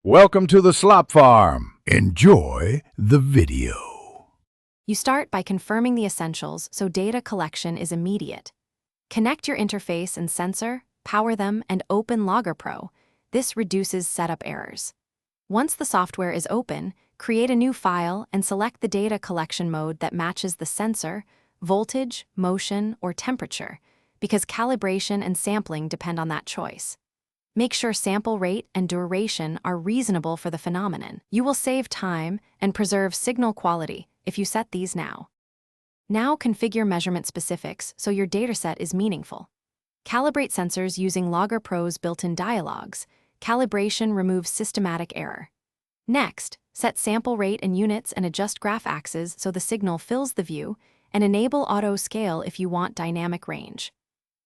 Welcome to the Slop Farm. Enjoy the video. You start by confirming the essentials so data collection is immediate. Connect your interface and sensor, power them, and open Logger Pro. This reduces setup errors. Once the software is open, create a new file and select the data collection mode that matches the sensor, voltage, motion, or temperature, because calibration and sampling depend on that choice. Make sure sample rate and duration are reasonable for the phenomenon. You will save time and preserve signal quality if you set these now. Now configure measurement specifics so your dataset is meaningful. Calibrate sensors using Logger Pro's built-in dialogues. Calibration removes systematic error. Next, set sample rate and units and adjust graph axes so the signal fills the view, and enable auto scale if you want dynamic range.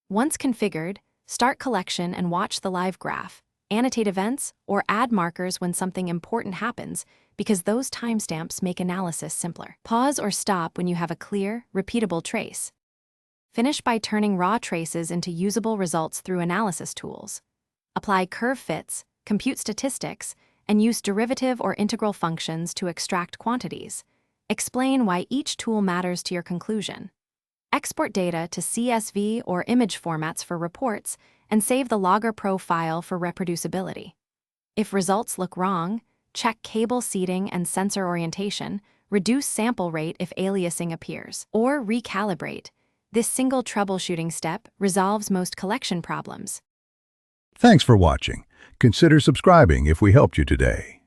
Once configured, start collection and watch the live graph, annotate events, or add markers when something important happens, because those timestamps make analysis simpler. Pause or stop when you have a clear, repeatable trace. Finish by turning raw traces into usable results through analysis tools. Apply curve fits, compute statistics, and use derivative or integral functions to extract quantities. Explain why each tool matters to your conclusion. Export data to CSV or image formats for reports, and save the Logger Pro file for reproducibility. If results look wrong, check cable seating and sensor orientation, reduce sample rate if aliasing appears, or recalibrate. This single troubleshooting step resolves most collection problems. Thanks for watching. Consider subscribing if we helped you today.